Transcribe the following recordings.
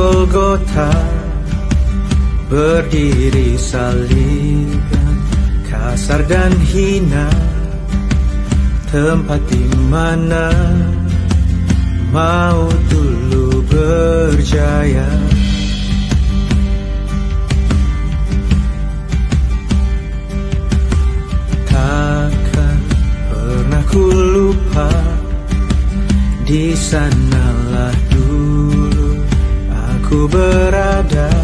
Golgota berdiri salibkan kasar dan hina, tempat di mana maut dulu berjaya. Takkan pernah ku lupa, di sanalah dulu aku berada.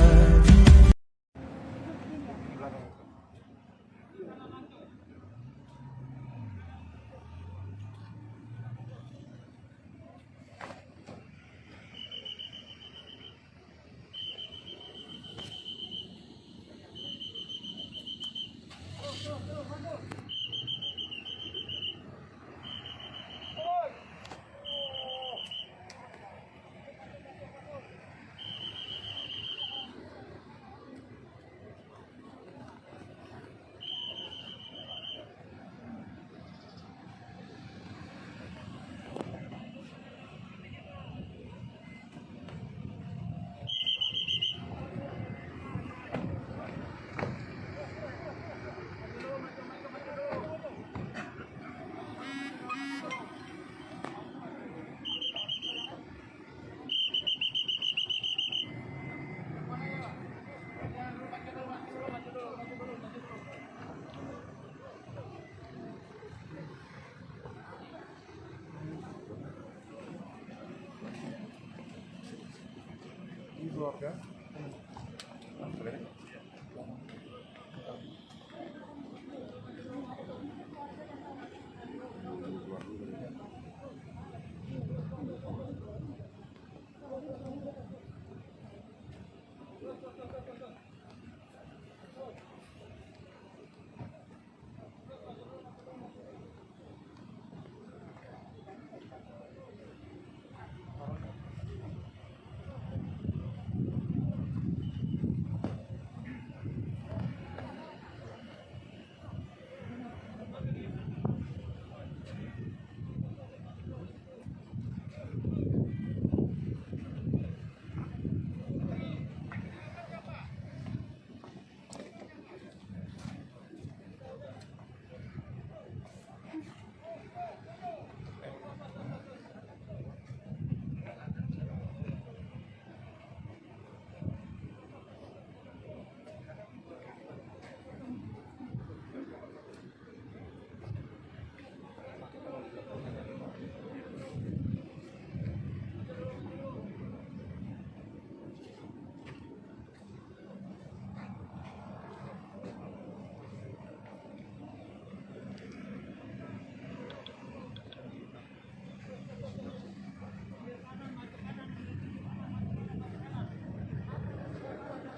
Keluarga.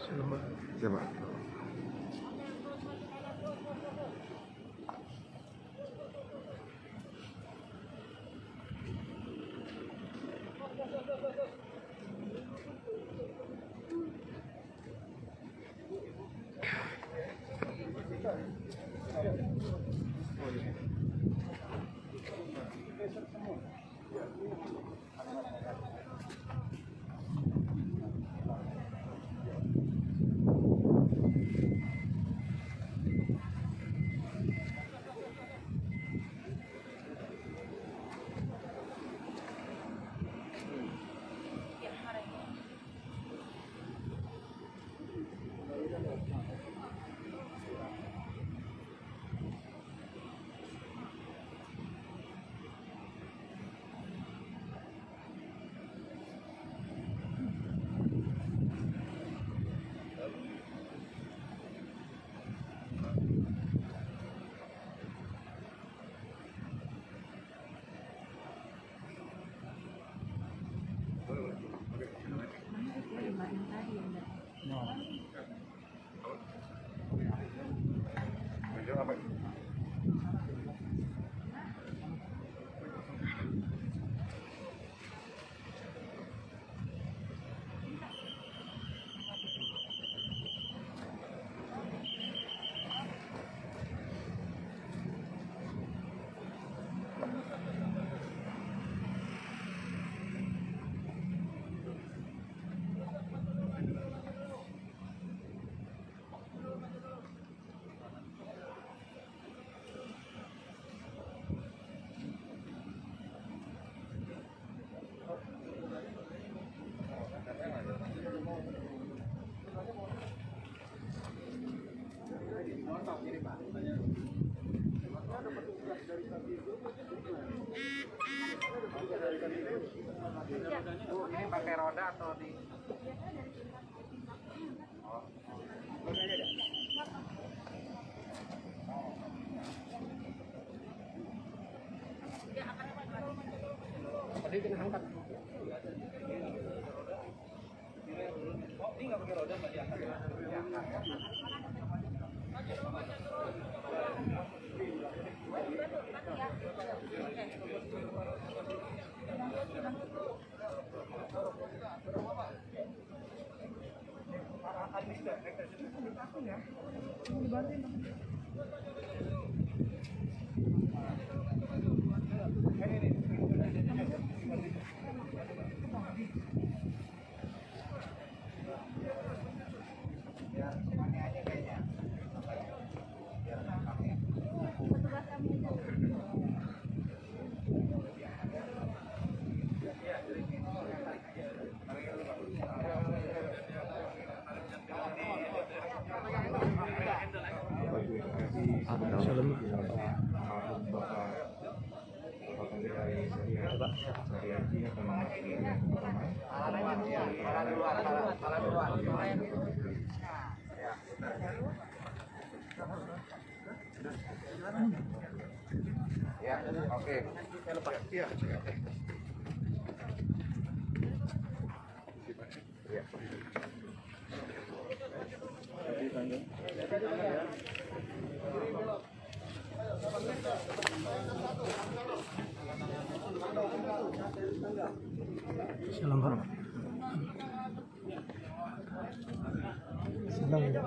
Siapa? Ini pakai roda atau di? Tadi kena angkat. Ini nggak pakai roda, nggak diangkat. Ya, oke. Ya. Salam Pak. Sedang ya.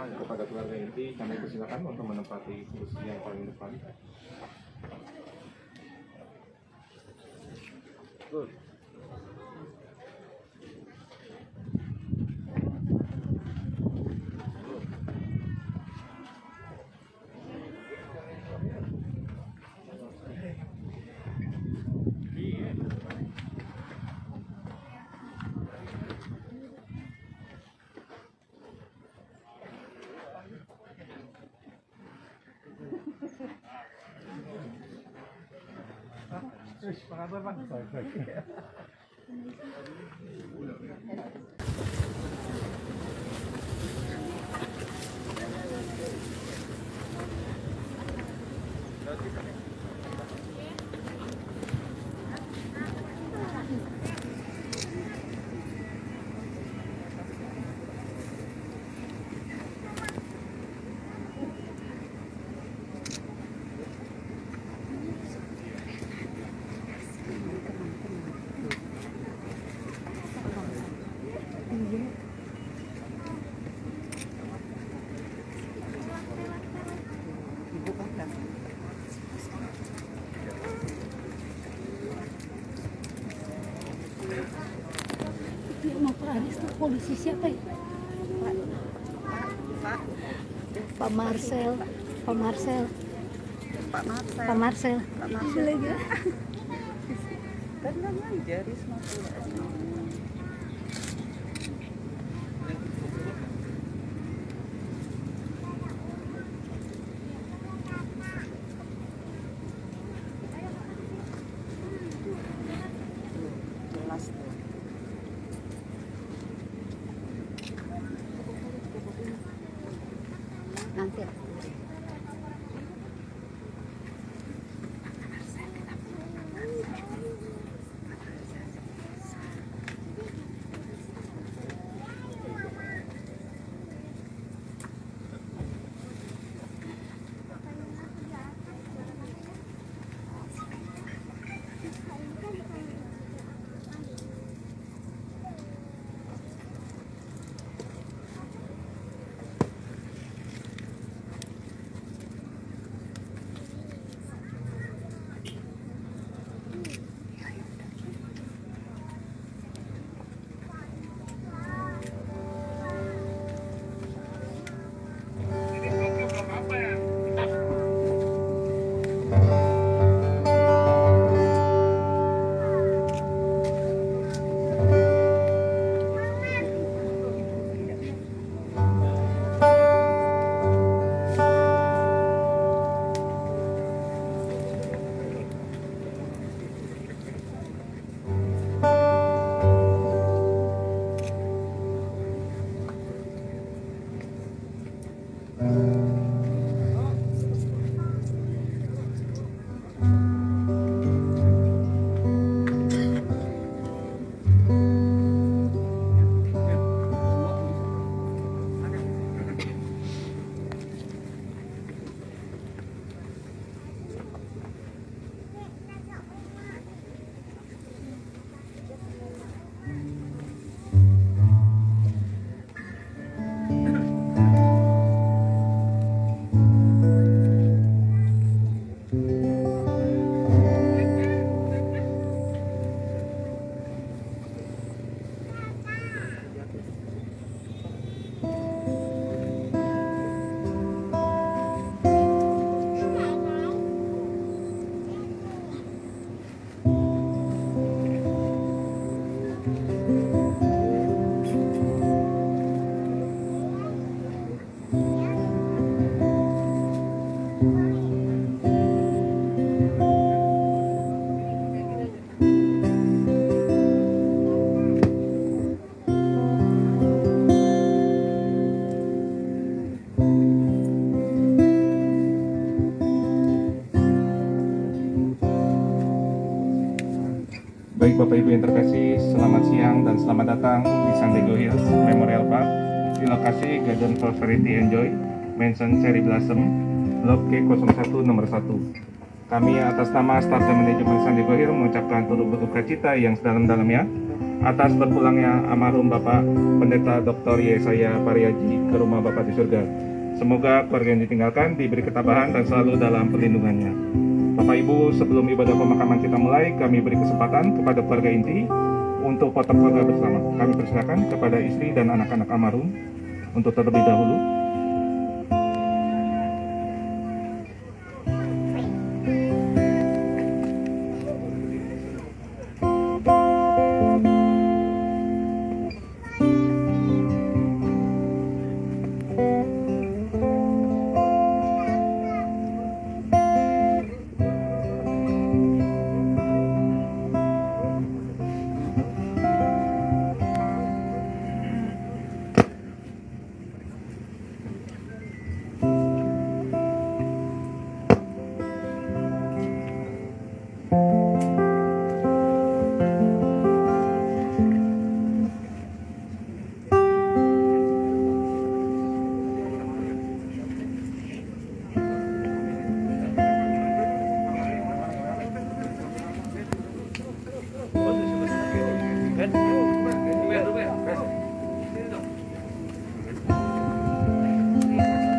Kepada keluarga inti, kami persilakan untuk menempati kursi yang paling depan. Good. Apa kabar Pak? Mau Pak Anies tuh polisi siapa ya? Pak Marcel. Pak Marcel. Pak Marcel. Pak Marcel. Pak Marcel aja. Kan aja Risma. Jelas tuh. Nanti. Baik Bapak Ibu yang terkasih, selamat siang dan selamat datang di San Diego Hills Memorial Park di lokasi Garden Prosperity Enjoy, Mansion Cherry Blossom, Blok K01 nomor 1. Kami atas nama staf dan manajemen San Diego Hills mengucapkan turut berduka cita yang sedalam-dalamnya atas berpulangnya almarhum Bapak Pendeta Dr. Yesaya Pariaji ke rumah Bapak di surga. Semoga keluarga yang ditinggalkan diberi ketabahan dan selalu dalam perlindungannya. Bapak Ibu, sebelum ibadah pemakaman kita mulai, kami beri kesempatan kepada keluarga inti untuk foto keluarga bersama. Kami persilakan kepada istri dan anak-anak almarhum untuk terlebih dahulu.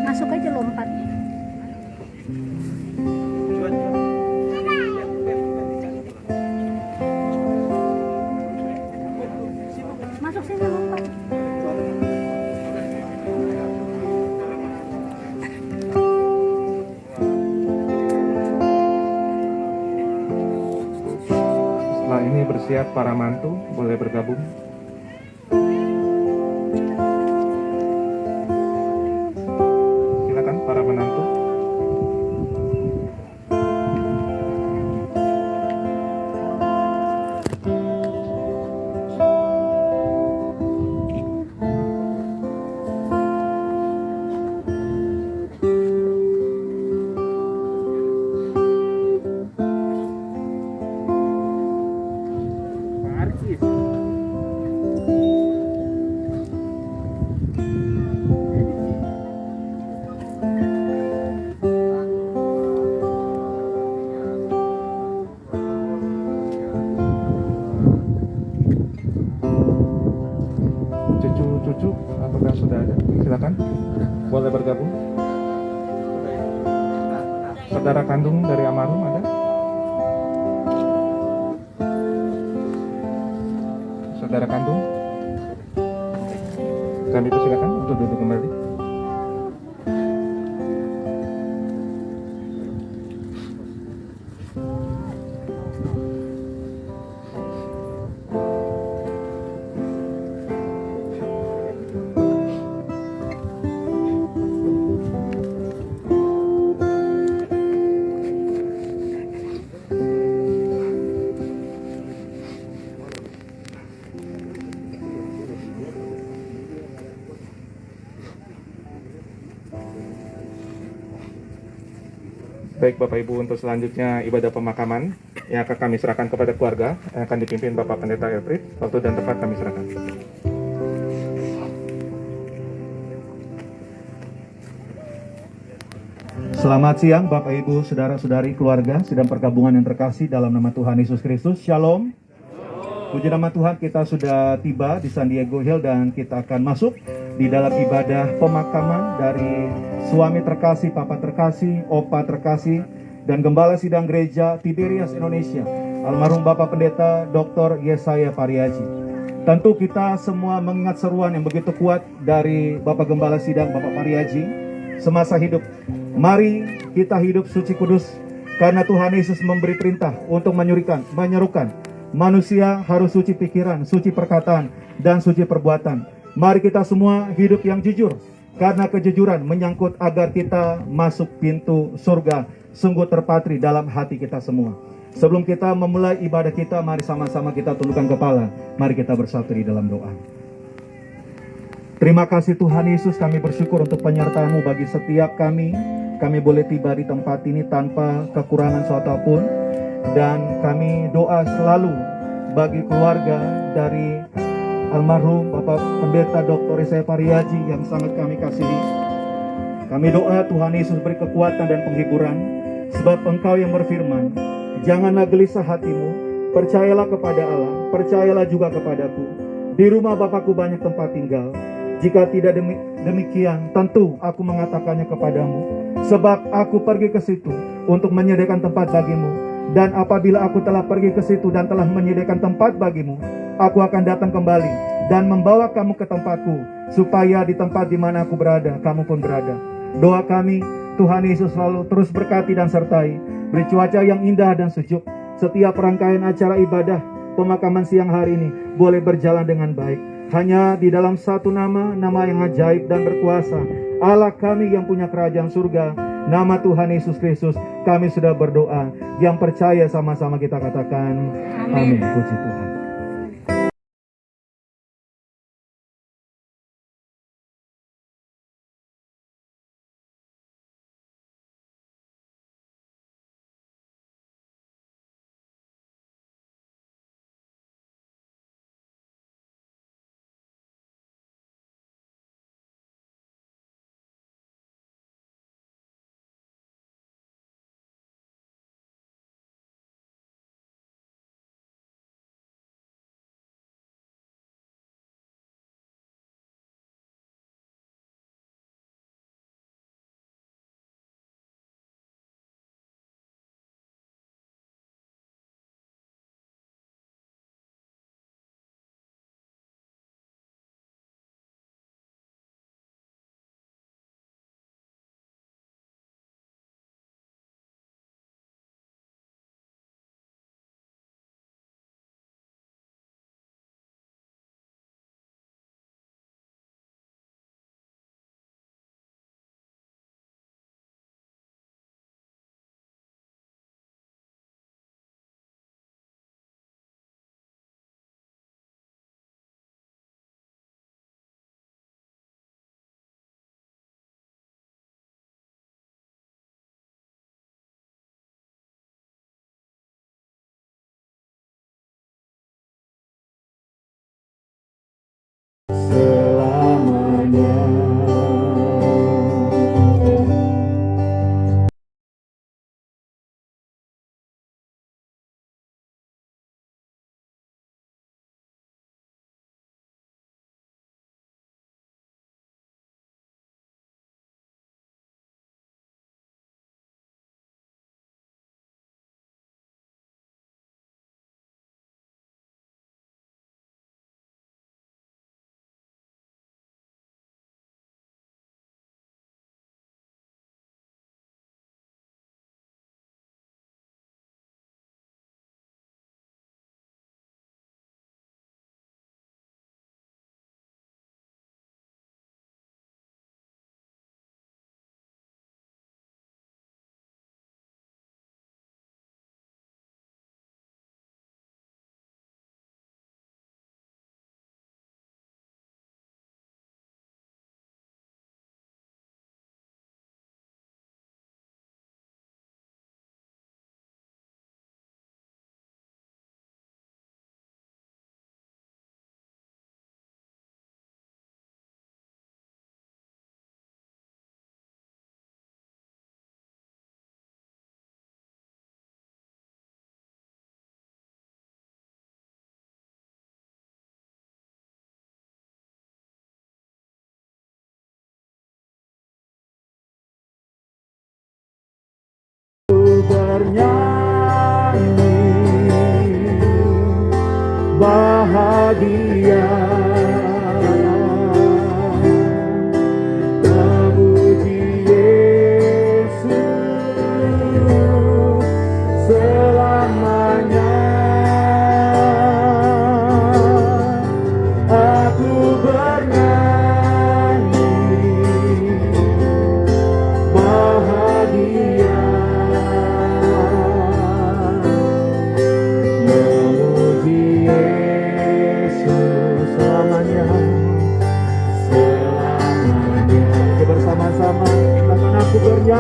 Masuk aja lompat. Masuk sini lompat. Setelah ini bersiap para mantu, boleh bergabung. Silakan para menantu. Cucu-cucu, apakah sudah ada? Silakan, boleh bergabung. Saudara kandung dari almarhum ada? Saudara kandung? Kami persilakan untuk duduk kembali. Baik Bapak Ibu, untuk selanjutnya ibadah pemakaman yang akan kami serahkan kepada keluarga yang akan dipimpin Bapak Pendeta Elfrid. Waktu dan tempat kami serahkan. Selamat siang Bapak Ibu, Saudara-saudari, keluarga, sidang pergabungan yang terkasih dalam nama Tuhan Yesus Kristus. Shalom. Puji nama Tuhan, kita sudah tiba di San Diego Hill dan kita akan masuk di dalam ibadah pemakaman dari suami terkasih, papa terkasih, opa terkasih, dan gembala sidang gereja Tiberias Indonesia, almarhum Bapak Pendeta Dr. Yesaya Pariaji. Tentu kita semua mengingat seruan yang begitu kuat dari Bapak Gembala Sidang Bapak Pariaji semasa hidup. Mari kita hidup suci kudus karena Tuhan Yesus memberi perintah untuk menyerukan Manusia harus suci pikiran, suci perkataan, dan suci perbuatan. Mari kita semua hidup yang jujur, karena kejujuran menyangkut agar kita masuk pintu surga sungguh terpatri dalam hati kita semua. Sebelum kita memulai ibadah kita, mari sama-sama kita tundukkan kepala. Mari kita bersatu di dalam doa. Terima kasih Tuhan Yesus, kami bersyukur untuk penyertaan-Mu bagi setiap kami. Kami boleh tiba di tempat ini tanpa kekurangan suatu apapun. Dan kami doa selalu bagi keluarga dari almarhum Bapak Pendeta Dr. Yesaya Pariaji yang sangat kami kasihi. Kami doa Tuhan Yesus beri kekuatan dan penghiburan, sebab Engkau yang berfirman, janganlah gelisah hatimu, percayalah kepada Allah, percayalah juga kepadaku. Di rumah Bapakku banyak tempat tinggal. Jika tidak demikian, tentu aku mengatakannya kepadamu, sebab aku pergi ke situ untuk menyediakan tempat bagimu. Dan apabila aku telah pergi ke situ dan telah menyediakan tempat bagimu, aku akan datang kembali dan membawa kamu ke tempatku, supaya di tempat di mana aku berada, kamu pun berada. Doa kami, Tuhan Yesus selalu terus berkati dan sertai, beri cuaca yang indah dan sejuk. Setiap rangkaian acara ibadah pemakaman siang hari ini boleh berjalan dengan baik. Hanya di dalam satu nama, nama yang ajaib dan berkuasa, Allah kami yang punya kerajaan surga, nama Tuhan Yesus Kristus, kami sudah berdoa. Yang percaya sama-sama kita katakan amin. Puji Tuhan. Bahagia memuji Yesus selamanya.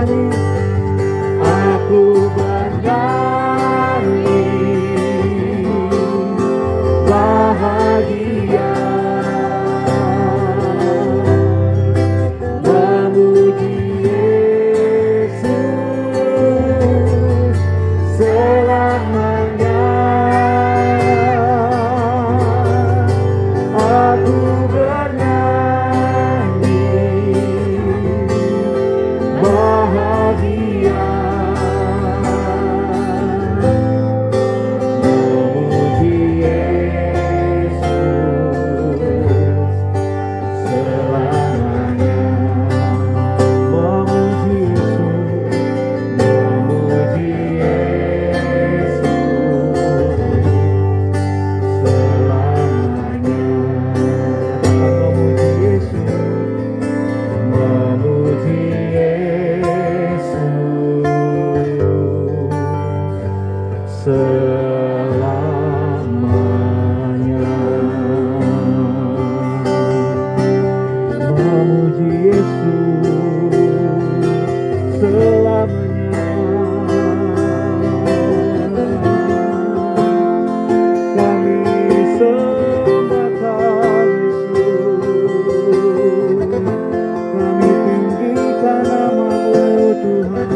nyanyi. Aku bernyanyi bahagia, memuji Yesus selamanya. Aku bernyanyi bahagia, memuji Yesus selamanya. Memuji Yesus, memuji Yesus selamanya. Memuji Yesus, memuji Yesus selamanya. Memuji Yesus selamanya. Kami sembah Yesus, kami tinggikan nama-Mu Tuhan.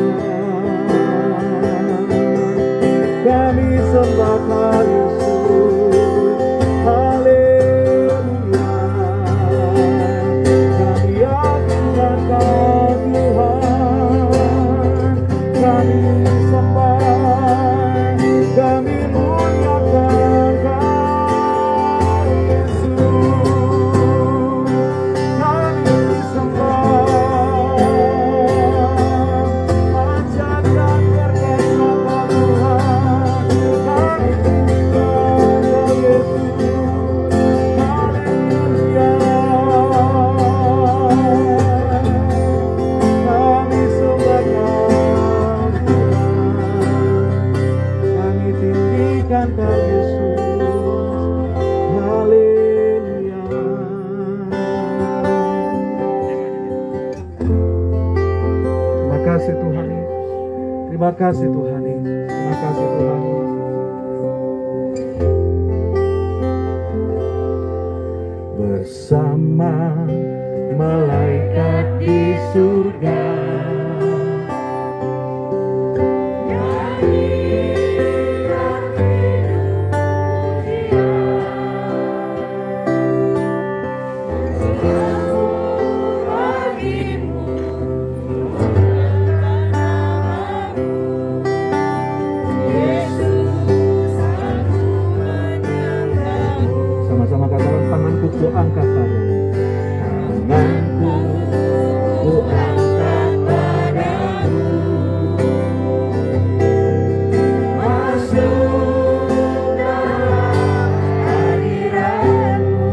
Kami sembah Yesus, haleluya. Kami agungan Kau Tuhan, kami sembah, kami muliakan Kau Yesus. Kami sembah, panjatkan berkat nama Tuhan. Kami tinggikan Kau Yesus, haleluya. Kami sembah Kau Tuhan, kami tinggikan Kau Yesus, haleluya. Terima kasih Tuhan Yesus, terima kasih Tuhan Yesus, terima kasih Tuhan Yesus. Bersama malaikat di surga, sama-sama katakan, tanganku ku angkat padamu. Tanganku ku angkat padamu. Masuk dalam hadirat-Mu.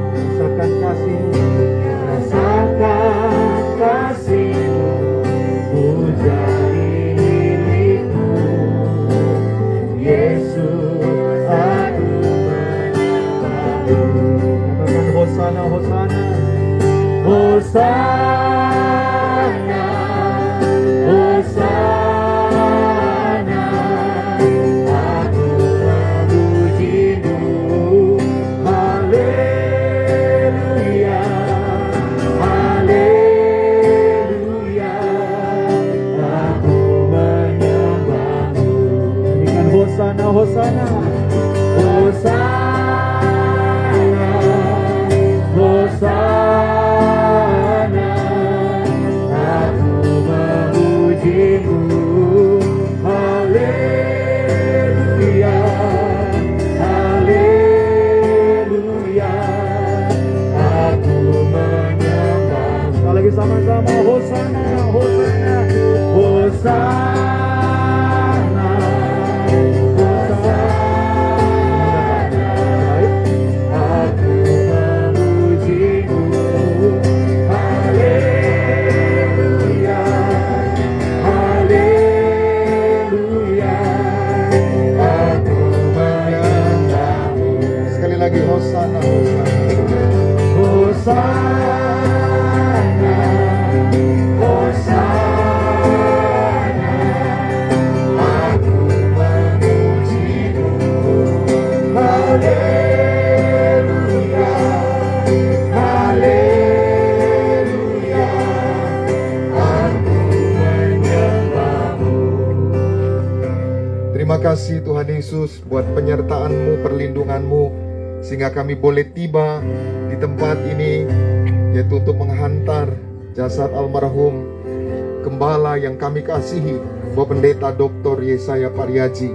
Rasakan kasih-Mu, rasakan kasih-Mu, ku jadi milik-Mu. Yesus, aku menyembah-Mu. Katakan Hosana, Hosana, Hosana, Hosana. Aku memuji-Mu, haleluya, haleluya. Aku menyembah-Mu. Nyanyikan Hosana, Hosana, Hosana, Hosana. Aku memuji-Mu, haleluya, haleluya. Aku menyembah. Sekali lagi sama-sama, Hosana, Hosana, Hosana, Hosana. Baik. Aku memuji-Mu, haleluya, haleluya. Aku menyembah-Mu. Sekali lagi, Hosana, Hosana, Hosana, Hosana. kasih Tuhan Yesus buat penyertaan-Mu, perlindungan-Mu, sehingga kami boleh tiba di tempat ini, yaitu untuk menghantar jasad almarhum Gembala yang kami kasihi, Bapak Pendeta Dr. Yesaya Pariaji.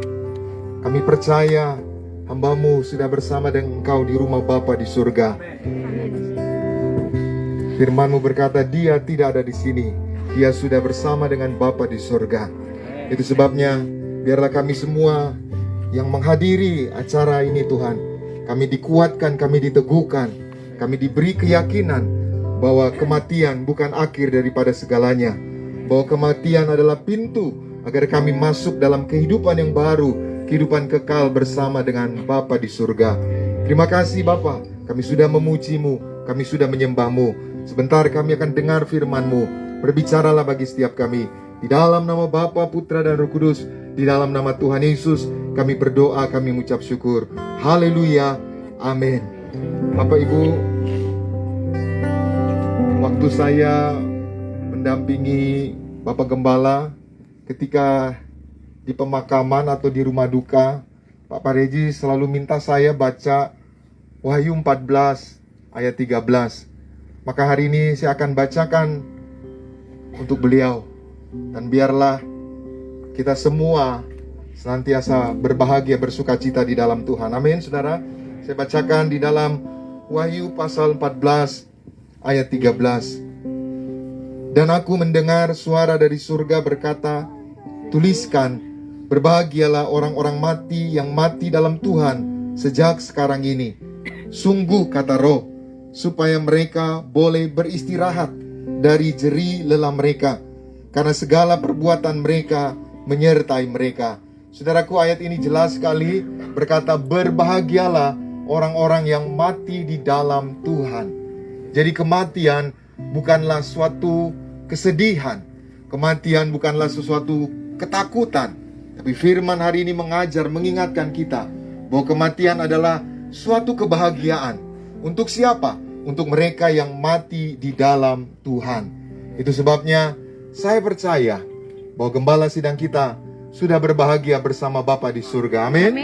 Kami percaya hamba-Mu sudah bersama dengan Engkau di rumah Bapa di surga. Firman-Mu berkata, Dia tidak ada di sini, Dia sudah bersama dengan Bapa di surga. Itu sebabnya biarlah kami semua yang menghadiri acara ini Tuhan, kami dikuatkan, kami diteguhkan, kami diberi keyakinan bahwa kematian bukan akhir daripada segalanya, bahwa kematian adalah pintu agar kami masuk dalam kehidupan yang baru, kehidupan kekal bersama dengan Bapa di surga. Terima kasih Bapa, kami sudah memuji-Mu, kami sudah menyembah-Mu. Sebentar kami akan dengar firman-Mu. Berbicaralah bagi setiap kami. Di dalam nama Bapa, Putra dan Roh Kudus, di dalam nama Tuhan Yesus, kami berdoa, kami mengucap syukur. Haleluya, amin. Bapak Ibu, waktu saya mendampingi Bapak Gembala ketika di pemakaman atau di rumah duka, Pak Pareji selalu minta saya baca Wahyu 14 ayat 13. Maka hari ini saya akan bacakan untuk beliau. Dan biarlah kita semua senantiasa berbahagia, bersukacita di dalam Tuhan. Amin, saudara. Saya bacakan di dalam Wahyu pasal 14 ayat 13. Dan aku mendengar suara dari surga berkata, tuliskan, berbahagialah orang-orang mati yang mati dalam Tuhan sejak sekarang ini. Sungguh, kata Roh, supaya mereka boleh beristirahat dari jerih lelah mereka, karena segala perbuatan mereka menyertai mereka. Saudaraku, ayat ini jelas sekali berkata, berbahagialah orang-orang yang mati di dalam Tuhan. Jadi kematian bukanlah suatu kesedihan, kematian bukanlah sesuatu ketakutan, tapi firman hari ini mengajar, mengingatkan kita bahwa kematian adalah suatu kebahagiaan. Untuk siapa? Untuk mereka yang mati di dalam Tuhan. Itu sebabnya saya percaya bahwa gembala sidang kita sudah berbahagia bersama Bapa di surga. Amin.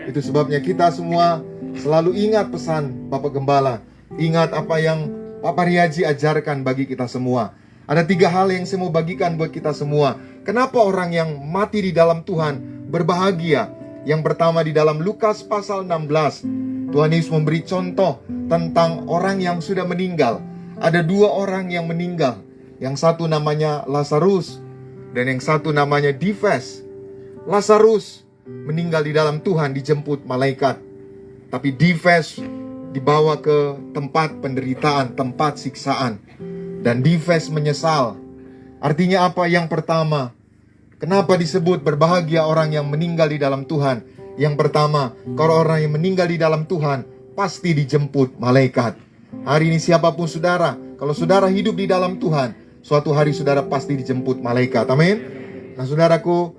Itu sebabnya kita semua selalu ingat pesan Bapak Gembala. Ingat apa yang Pak Pariaji ajarkan bagi kita semua. Ada 3 hal yang saya mau bagikan buat kita semua. Kenapa orang yang mati di dalam Tuhan berbahagia? Yang pertama di dalam Lukas pasal 16. Tuhan Yesus memberi contoh tentang orang yang sudah meninggal. Ada 2 orang yang meninggal. Yang satu namanya Lazarus dan yang satu namanya Difes. Lazarus meninggal di dalam Tuhan, dijemput malaikat. Tapi Difes dibawa ke tempat penderitaan, tempat siksaan. Dan Difes menyesal. Artinya apa? Yang pertama, kenapa disebut berbahagia orang yang meninggal di dalam Tuhan? Yang pertama, kalau orang yang meninggal di dalam Tuhan pasti dijemput malaikat. Hari ini siapapun saudara, kalau saudara hidup di dalam Tuhan, suatu hari saudara pasti dijemput malaikat. Amin. Nah saudaraku,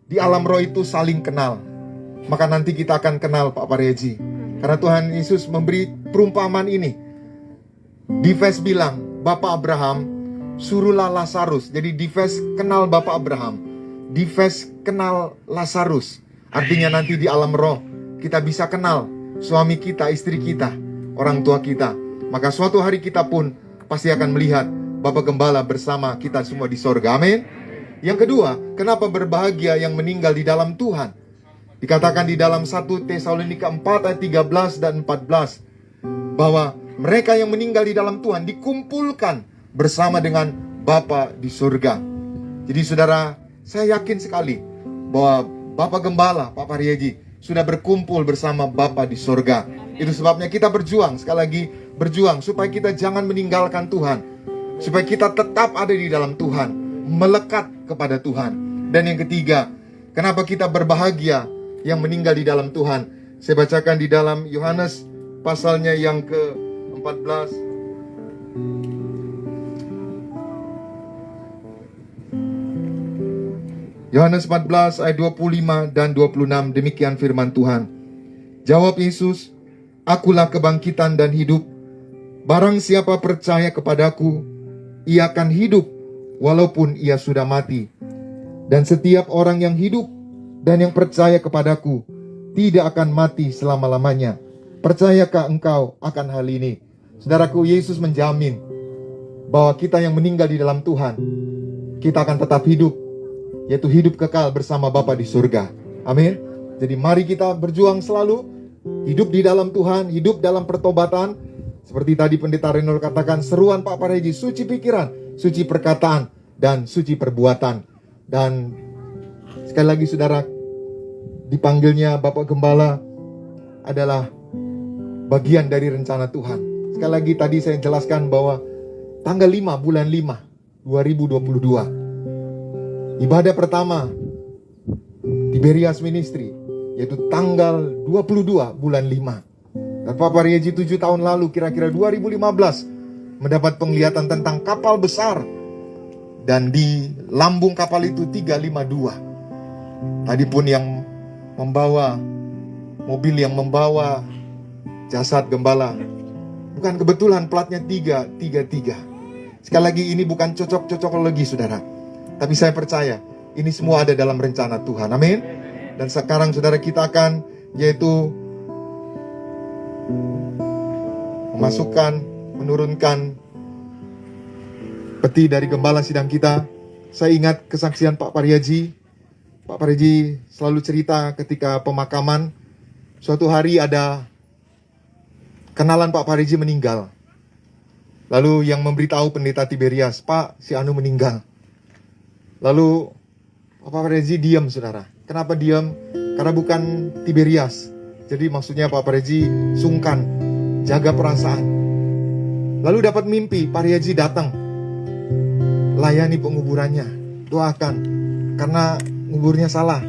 di alam roh itu saling kenal. Maka nanti kita akan kenal Pak Pariaji. Karena Tuhan Yesus memberi perumpamaan ini. Difes bilang, Bapak Abraham, suruhlah Lazarus. Jadi Difes kenal Bapak Abraham, Difes kenal Lazarus. Artinya nanti di alam roh kita bisa kenal suami kita, istri kita, orang tua kita. Maka suatu hari kita pun pasti akan melihat Bapak Gembala bersama kita semua di sorga. Amin. Yang kedua, kenapa berbahagia yang meninggal di dalam Tuhan? Dikatakan di dalam 1 Tesalonika 4 ayat 13 dan 14 bahwa mereka yang meninggal di dalam Tuhan dikumpulkan bersama dengan Bapa di surga. Jadi saudara, saya yakin sekali bahwa Bapak Gembala, Pak Pariaji sudah berkumpul bersama Bapa di surga. Itu sebabnya kita berjuang, sekali lagi berjuang supaya kita jangan meninggalkan Tuhan, supaya kita tetap ada di dalam Tuhan, melekat kepada Tuhan. Dan yang ketiga, kenapa kita berbahagia yang meninggal di dalam Tuhan? Saya bacakan di dalam Yohanes pasalnya yang ke-14. Yohanes 14 ayat 25 dan 26, demikian firman Tuhan. Jawab Yesus, akulah kebangkitan dan hidup. Barang siapa percaya kepadaku, ia akan hidup walaupun ia sudah mati. Dan setiap orang yang hidup dan yang percaya kepadaku tidak akan mati selama-lamanya. Percayakah engkau akan hal ini? Saudaraku, Yesus menjamin bahwa kita yang meninggal di dalam Tuhan, kita akan tetap hidup, yaitu hidup kekal bersama Bapa di surga. Amin. Jadi mari kita berjuang selalu, hidup di dalam Tuhan, hidup dalam pertobatan. Seperti tadi Pendeta Renol katakan, seruan Pak Pareji, suci pikiran, suci perkataan, dan suci perbuatan. Dan sekali lagi saudara, dipanggilnya Bapak Gembala adalah bagian dari rencana Tuhan. Sekali lagi tadi saya jelaskan bahwa tanggal 5 bulan 5 2022 ibadah pertama Tiberias Ministry, yaitu tanggal 22 bulan 5. Dan Pak Parieji 7 tahun lalu, kira-kira 2015, mendapat penglihatan tentang kapal besar. Dan di lambung kapal itu 352. Tadi pun yang membawa, mobil yang membawa jasad Gembala, bukan kebetulan platnya 333. Sekali lagi, ini bukan cocok-cocokologi saudara, tapi saya percaya ini semua ada dalam rencana Tuhan. Amin. Dan sekarang saudara, kita akan yaitu memasukkan, menurunkan peti dari gembala sidang kita. Saya ingat kesaksian Pak Parieji. Pak Parieji selalu cerita ketika pemakaman, suatu hari ada kenalan Pak Parieji meninggal. Lalu yang memberitahu Pendeta Tiberias, Pak, si Anu meninggal. Lalu Pak Parieji diam saudara. Kenapa diam? Karena bukan Tiberias. Jadi maksudnya Pak Parieji sungkan, jaga perasaan. Lalu dapat mimpi, Pak Parieji datang, layani penguburannya, doakan, karena nguburnya salah.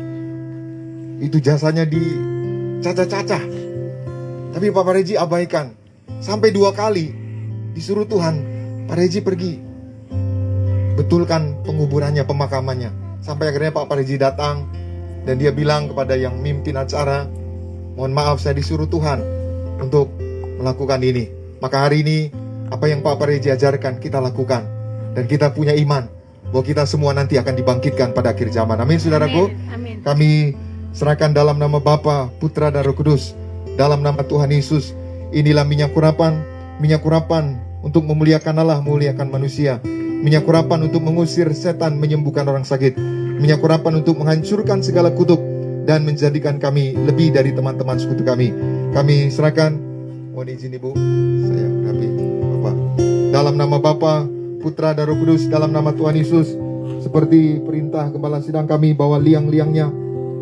Itu jasanya dicacah-cacah. Tapi Pak Parieji abaikan. Sampai 2 kali disuruh Tuhan, Pak Parieji pergi, betulkan penguburannya, pemakamannya. Sampai akhirnya Pak Parieji datang, dan dia bilang kepada yang mimpin acara, mohon maaf saya disuruh Tuhan untuk melakukan ini. Maka hari ini, apa yang Pak Parieji ajarkan kita lakukan. Dan kita punya iman bahwa kita semua nanti akan dibangkitkan pada akhir zaman. Amin saudaraku. Amin. Kami serahkan dalam nama Bapa, Putra dan Roh Kudus, dalam nama Tuhan Yesus. Inilah minyak urapan untuk memuliakan Allah, memuliakan manusia. Minyak urapan untuk mengusir setan, menyembuhkan orang sakit. Minyak urapan untuk menghancurkan segala kutuk dan menjadikan kami lebih dari teman-teman sekutu kami. Kami serahkan, mohon izin Ibu, saya rapi Bapak. Dalam nama Bapa, Putra dan Roh Kudus, dalam nama Tuhan Yesus, seperti perintah gembala sidang kami bahwa liang-liangnya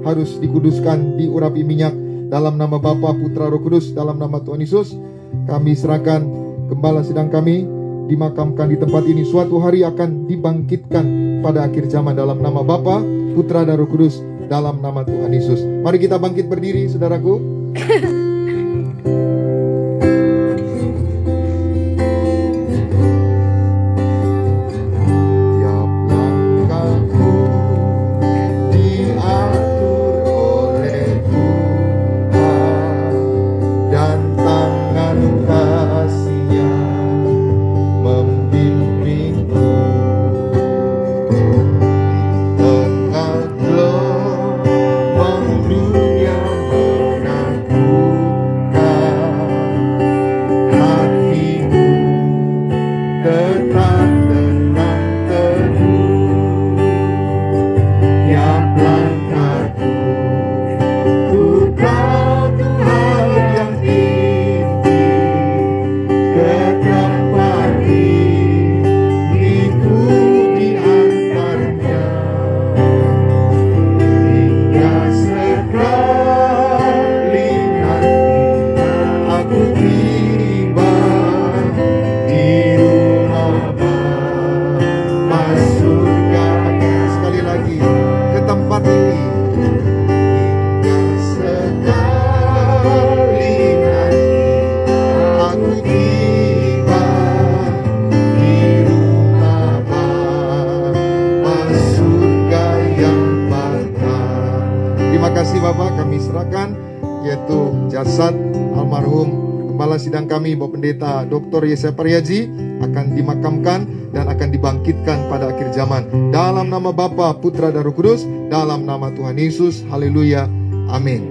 harus dikuduskan, diurapi minyak. Dalam nama Bapa, Putra, Roh Kudus, dalam nama Tuhan Yesus, kami serahkan gembala sidang kami, dimakamkan di tempat ini, suatu hari akan dibangkitkan pada akhir zaman. Dalam nama Bapa, Putra dan Roh Kudus, dalam nama Tuhan Yesus. Mari kita bangkit berdiri saudaraku. Kepala Sidang kami, Bapak Pendeta Dr. Yesaya Pariaji, akan dimakamkan dan akan dibangkitkan pada akhir zaman. Dalam nama Bapa, Putra, dan Roh Kudus, dalam nama Tuhan Yesus. Haleluya. Amin.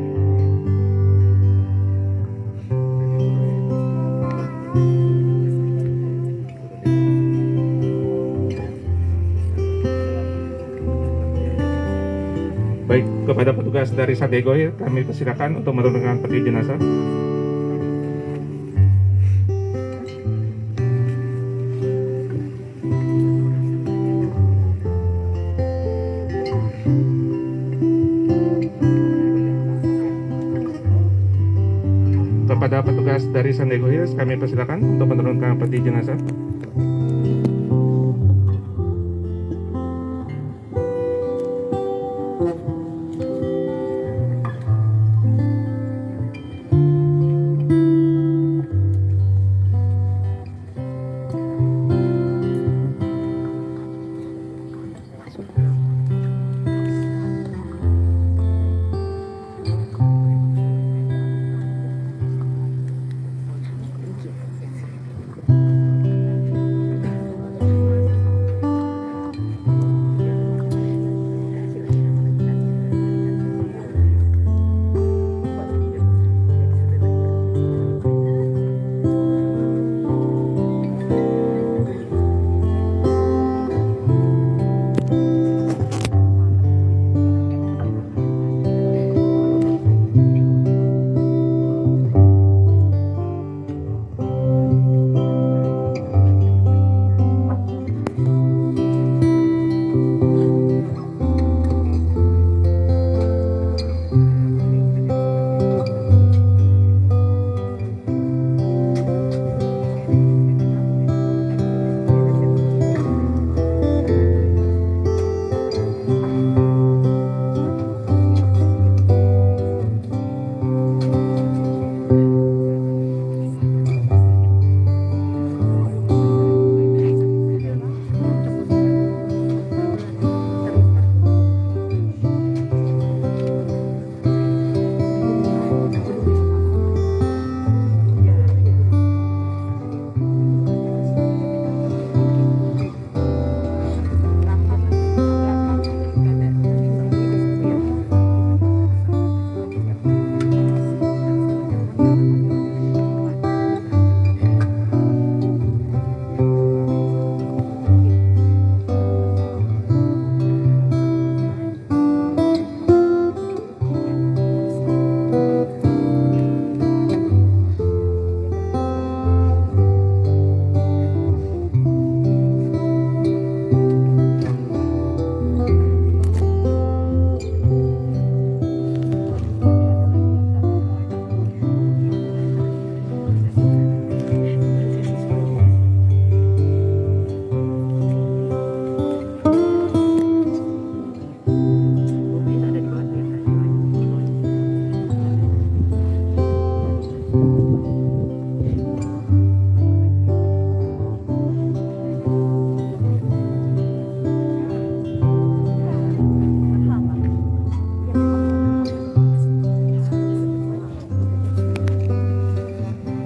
Baik, kepada petugas dari Sandy Ego Hills kami persilakan untuk menurunkan peti jenazah. Kepada petugas dari Sandy Ego Hills kami persilakan untuk menurunkan peti jenazah.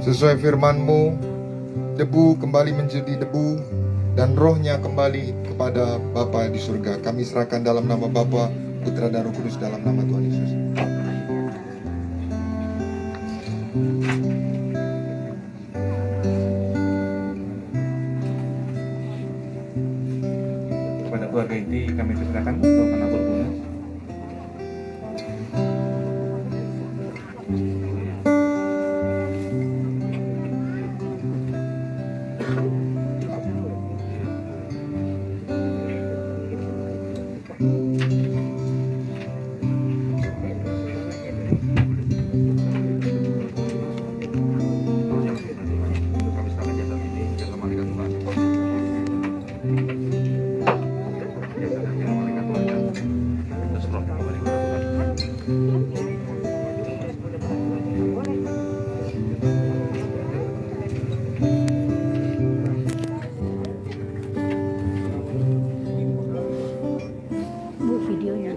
Sesuai firman-Mu, debu kembali menjadi debu dan rohnya kembali kepada Bapa di surga. Kami serahkan dalam nama Bapa, Putra, dan Roh Kudus, dalam nama Tuhan Yesus. Kepada keluarga inti kami persilakan untuk menabur bunga. Bu, videonya.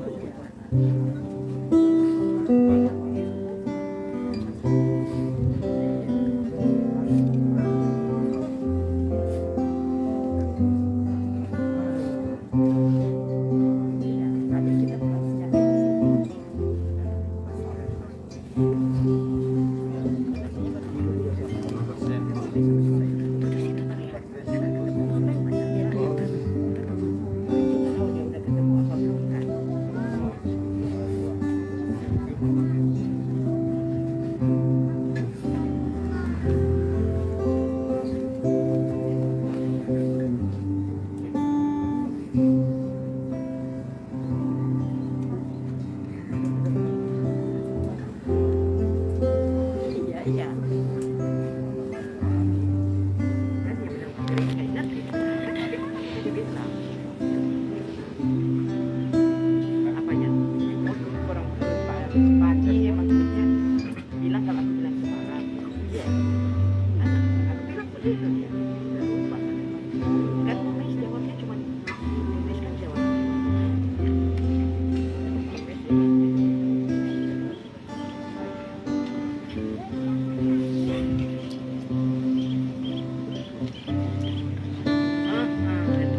Kan mes jawabnya cuma mes kan jawab.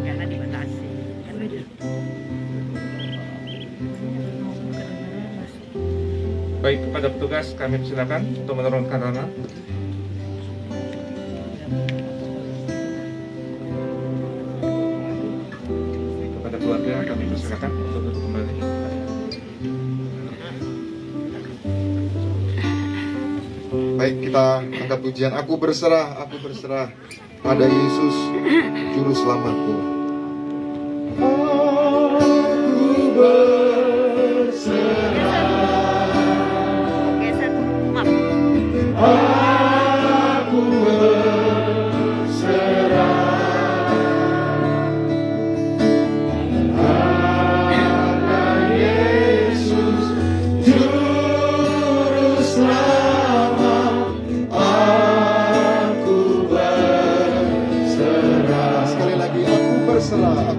Karena dibatasi kan beda. Baik, kepada petugas kami persilakan untuk menurunkan Rana. Kepada keluarga kami persilakan untuk duduk kembali. Baik, kita angkat pujian. Aku berserah pada Yesus Juru Selamatku. Geser, maaf. Sekali lagi, aku berserah.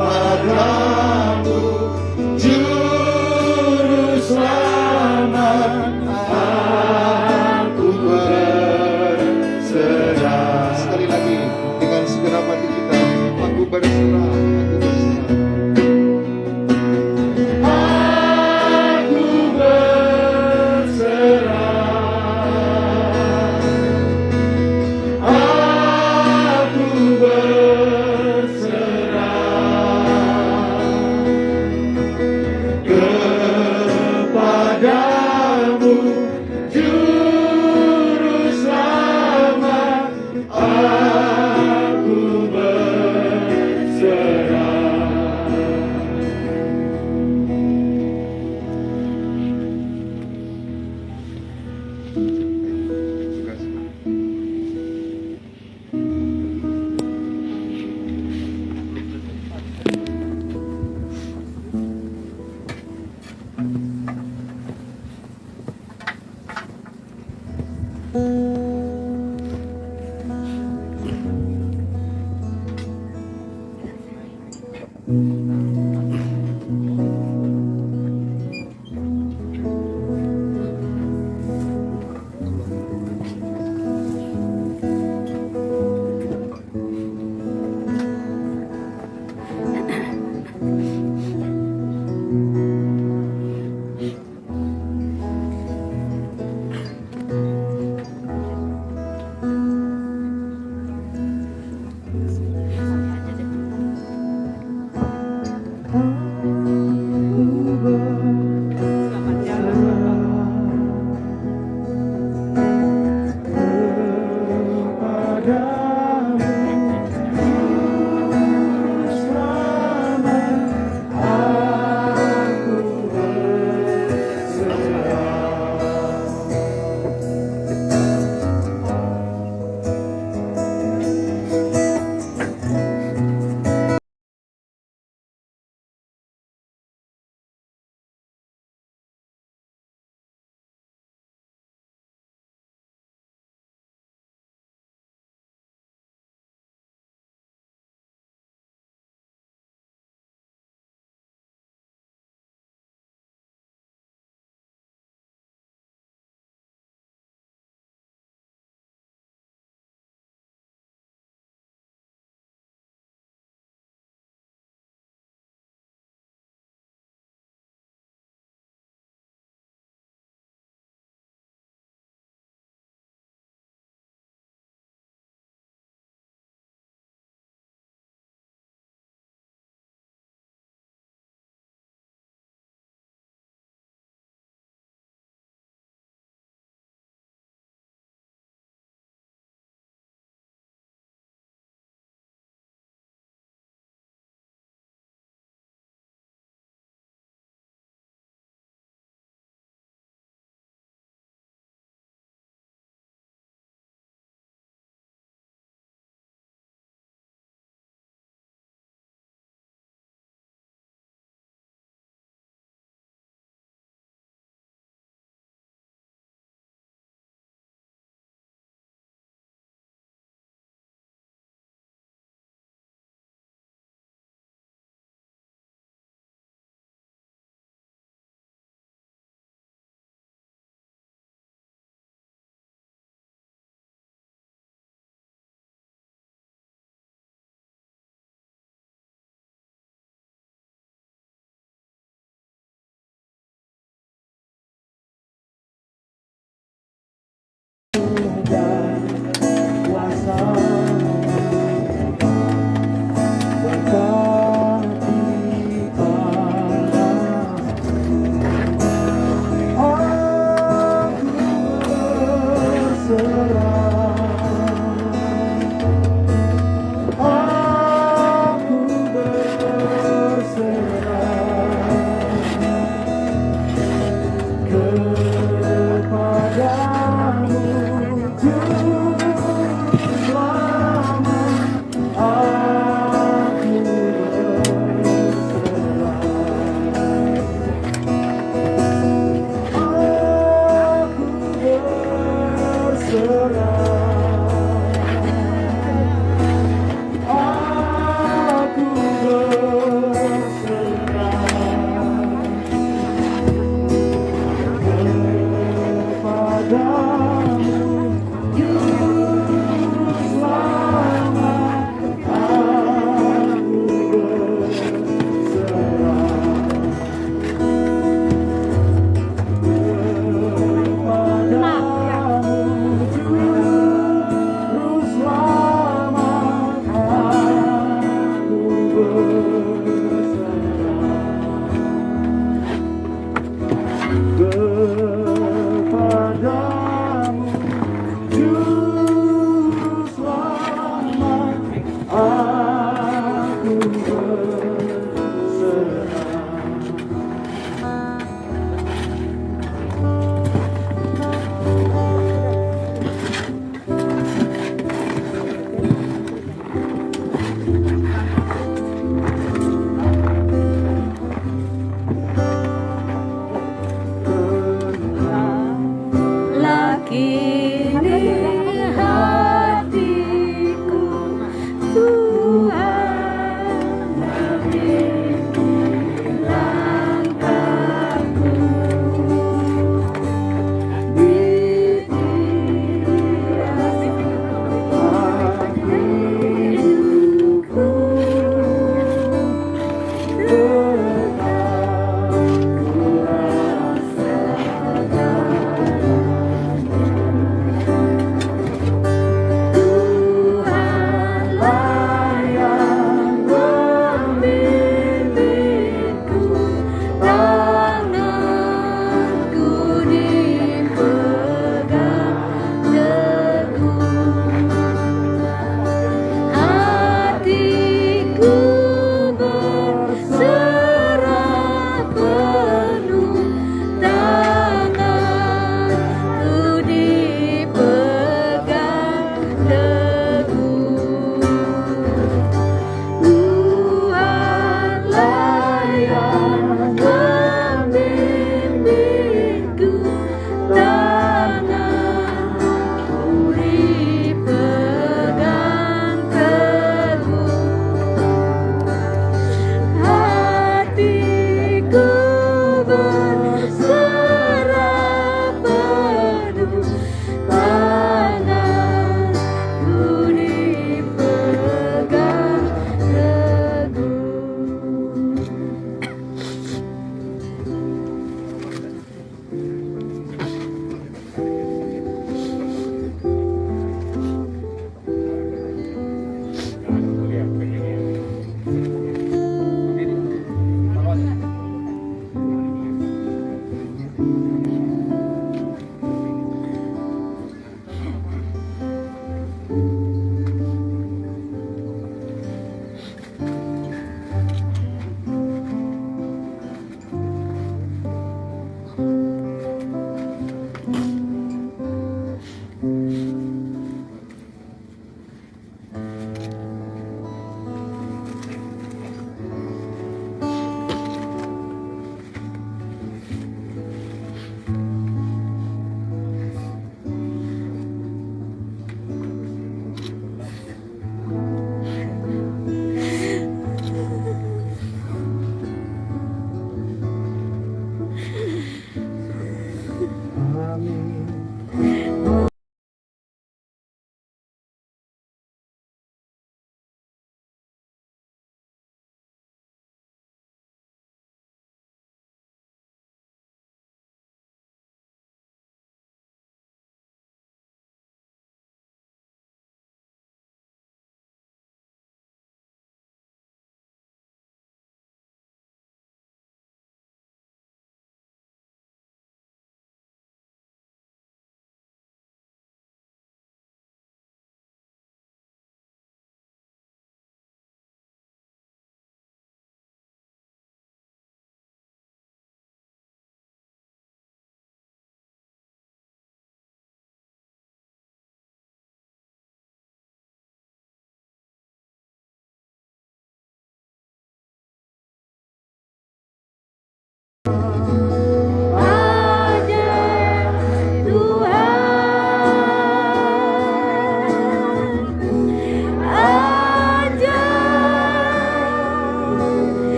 Kepadamu Juru Selamat, aku berserah. Sekali lagi dengan segenap hati kita, aku berserah. Aku berserah. Aku berserah kepadamu Juru Selamat, aku berserah. Tugas.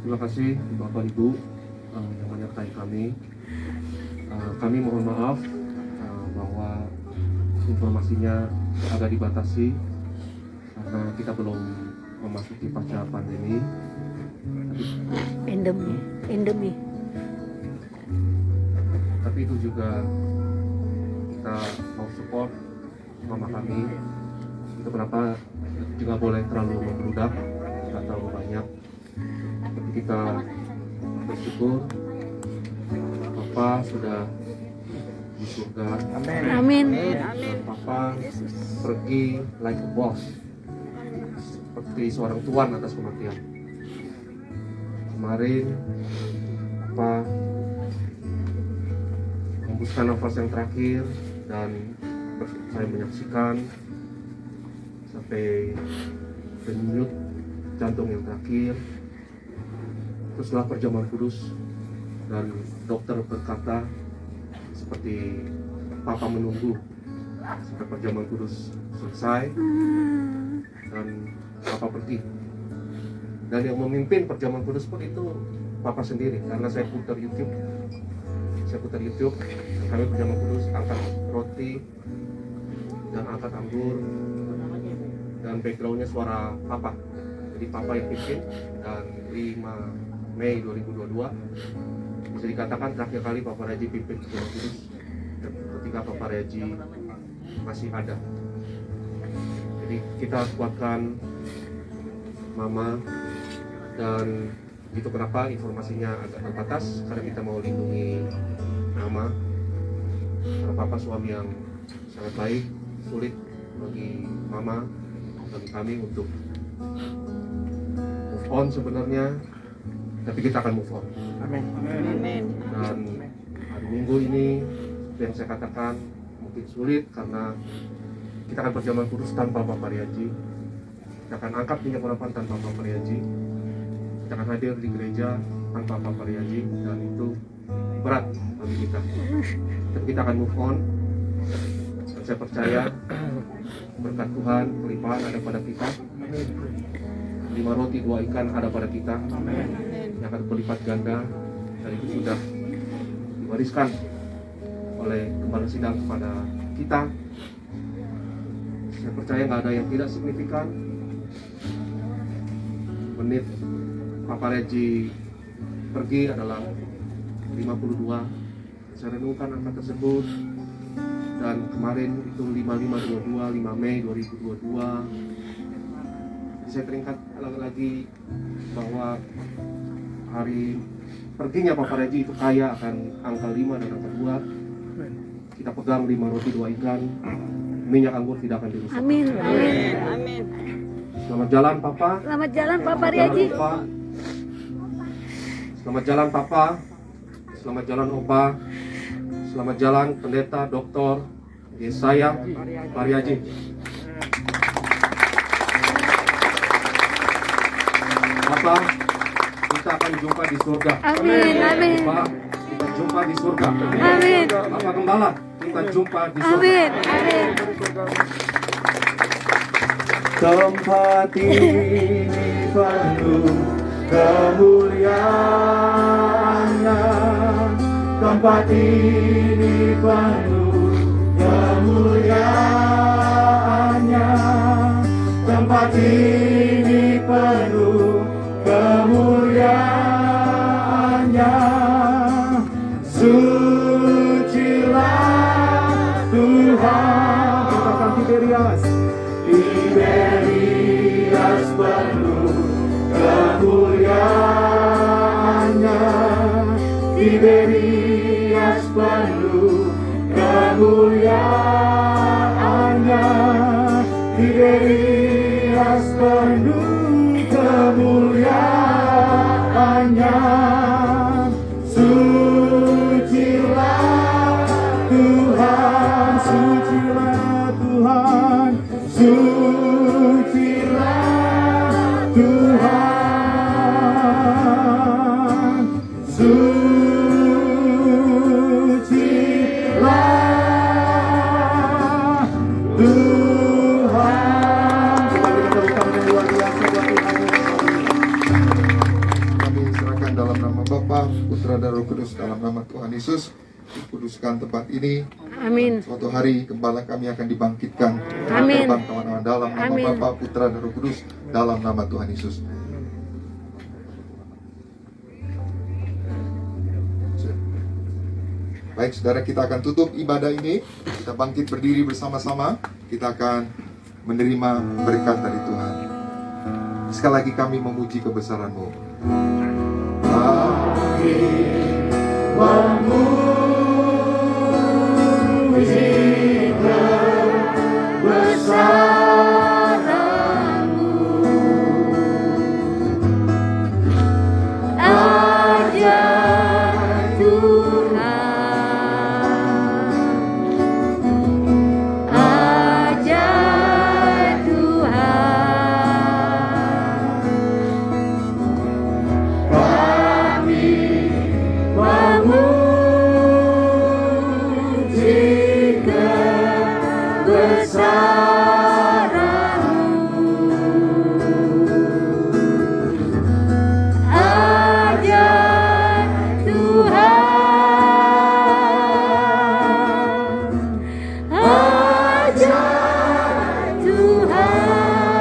Terima kasih Bapak Ibu yang menyertai kami. Kami mohon maaf bahwa informasinya agak dibatasi karena kita belum memasuki pasca pandemi. Endemi. Tapi itu juga kita mau support mama kami. Itu kenapa tidak boleh terlalu membludak atau terlalu banyak. Tapi kita bersyukur Papa sudah di surga. Amin. Dan Papa pergi like a boss, seperti seorang tuan atas kematian. Kemarin Papa hembuskan nafas yang terakhir dan saya menyaksikan sampai denyut jantung yang terakhir. Terus setelah perjamuan kudus dan dokter berkata seperti Papa menunggu sampai perjamuan kudus selesai dan Papa pergi. Dan yang memimpin perjamuan kudus pun itu Papa sendiri, karena saya putar YouTube dan kami perjamuan kudus angkat roti dan angkat anggur dan backgroundnya suara Papa. Jadi Papa yang pimpin. Dan 5 Mei 2022 bisa dikatakan terakhir kali Papa Reji pimpin perjamuan kudus ketika Papa Reji masih ada. Jadi kita kuatkan Mama, dan itu kenapa informasinya agak terbatas, karena kita mau lindungi Mama. Karena Papa suami yang sangat baik, sulit bagi Mama, bagi kami untuk move on sebenarnya, tapi kita akan move on. Amin. Dan hari Minggu ini yang saya katakan mungkin sulit karena kita akan perjamuan kudus tanpa Papa Riaji. Kita akan angkat minyak urapan tanpa Papa Riaji. Kita akan hadir di gereja tanpa Papa Riaji, dan itu berat bagi kita. Tapi kita akan move on. Dan saya percaya berkat Tuhan, kelimpahan ada pada kita. 5 roti 2 ikan ada pada kita, yang akan berlipat ganda, dan itu sudah diwariskan oleh Gembala Sidang kepada kita. Saya percaya nggak ada yang tidak signifikan. Menit Papa Reji pergi adalah 52. Saya renungkan angka tersebut, dan kemarin itu 5522, 5 Mei 2022. Saya teringat lagi bahwa hari perginya Papa Reji itu kaya akan angka 5 dan angka 2. Kita pegang 5 roti 2 ikan, minyak anggur tidak akan dirusak. Amin. Selamat jalan Papa. Selamat jalan Papa Riaji. Selamat jalan Papa. Selamat jalan Opa. Selamat jalan Pendeta Dr. Yesaya Pariaji. Papa, kita akan jumpa di surga. Amin. Papa, kita jumpa di surga. Amin. Bapak Gembala, kita jumpa di surga. Amin. Tempat ini penuh kemuliaan-Nya. Tempat ini penuh kemuliaan-Nya. Tempat ini penuh kemuliaan-Nya. Sucilah Tuhan. Katakan Tiberias. Tiberias penuh kemuliaan-Nya. Tiberias penuh kemuliaan-Nya. Tiberias penuh kemuliaan-Nya. Sucilah Tuhan, sucilah Tuhan, sucilah Tuhan, sucilah Tuhan. Bapa, Putra dan Roh Kudus, dalam nama Tuhan Yesus, kuduskan tempat ini. Amin. Suatu hari gembala kami akan dibangkitkan. Amin. Terbang kemana-mana dalam nama Amin. Bapa, Putra dan Roh Kudus, dalam nama Tuhan Yesus. Baik, saudara, kita akan tutup ibadah ini. Kita bangkit berdiri bersama-sama. Kita akan menerima berkat dari Tuhan. Sekali lagi kami memuji kebesaran-Mu.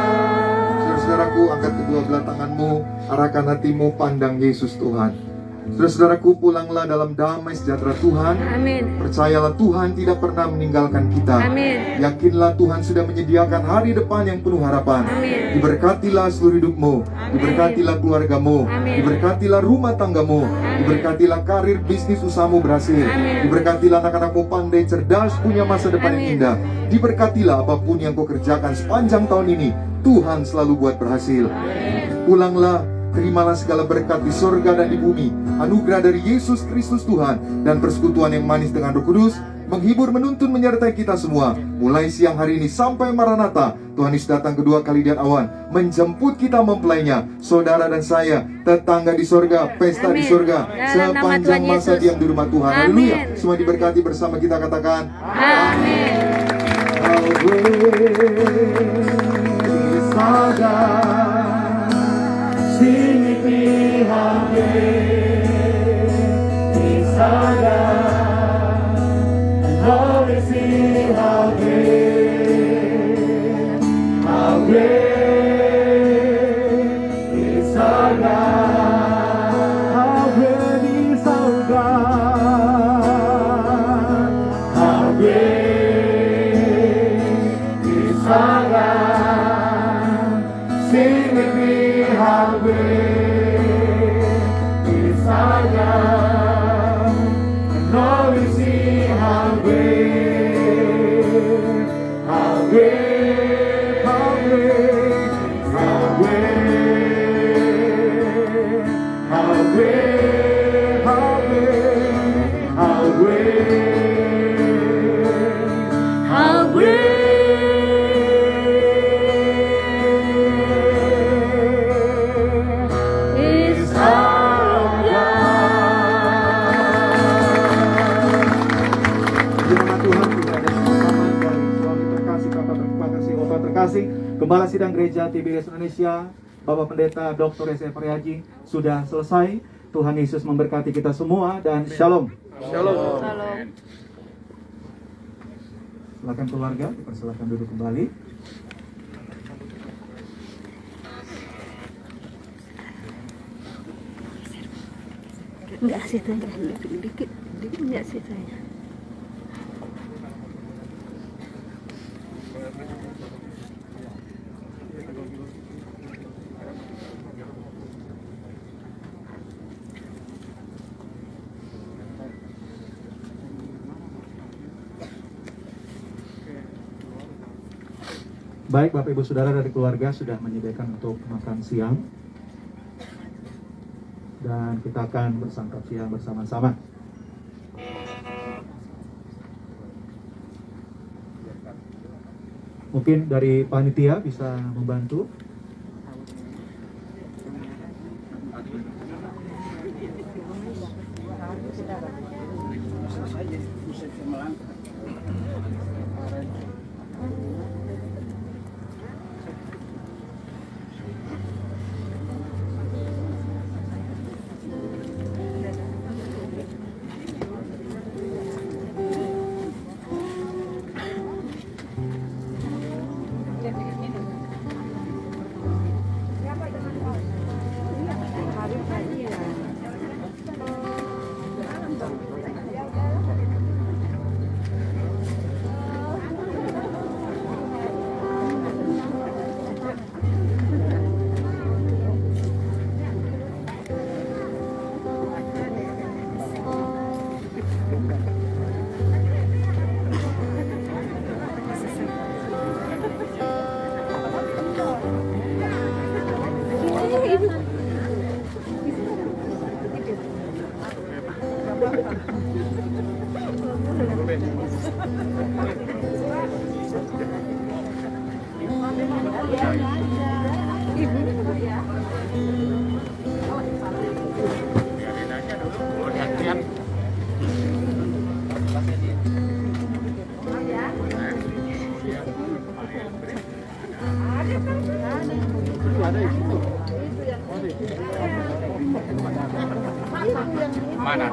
Saudara-saudaraku, angkat kedua belah tanganmu, arahkan hatimu, pandang Yesus Tuhan. Saudara-saudaraku, pulanglah dalam damai sejahtera Tuhan. Amin. Percayalah, Tuhan tidak pernah meninggalkan kita. Amin. Yakinlah, Tuhan sudah menyediakan hari depan yang penuh harapan. Amin. Diberkatilah seluruh hidupmu. Diberkatilah keluargamu. Amin. Diberkatilah rumah tanggamu. Diberkatilah karir bisnis usahamu berhasil. Amin. Diberkatilah anak-anakmu pandai, cerdas, punya masa depan yang Amin. indah. Diberkatilah apapun yang kau kerjakan sepanjang tahun ini, Tuhan selalu buat berhasil. Pulanglah, terimalah segala berkat di sorga dan di bumi, anugerah dari Yesus Kristus Tuhan, dan persekutuan yang manis dengan Roh Kudus, menghibur, menuntun, menyertai kita semua, mulai siang hari ini sampai Maranatha. Tuhan Yesus datang kedua kali di awan, menjemput kita mempelainya, saudara dan saya, tetangga di sorga, pesta di Amin. sorga, Dalam nama sepanjang Tuhan masa Yesus. diam di rumah Tuhan. Amin. Haleluya. Semua diberkati bersama kita katakan, Amin. How great is our God. Sing with me, how great is our God. And all we see, how great is our God. How great is our God. How great is our God. Sing with me, how great is our God. And all we see, how great, how great, how great, how great, how great, how great, how great, How great is our Di nama Tuhan juga ada sama dari suami terkasih, Bapak terkasih, Bapak terkasih, Gembala Sidang Gereja TBS Indonesia, Bapak Pendeta Dr. S.F. Prihaji sudah selesai. Tuhan Yesus memberkati kita semua dan shalom. Shalom. Silakan keluarga, dipersilakan duduk kembali. Enggak sih tanya, dikit enggak sih tanya. Baik, Bapak Ibu Saudara dari keluarga sudah menyediakan untuk makan siang. Dan kita akan bersantap siang bersama-sama. Mungkin dari panitia bisa membantu. Mana?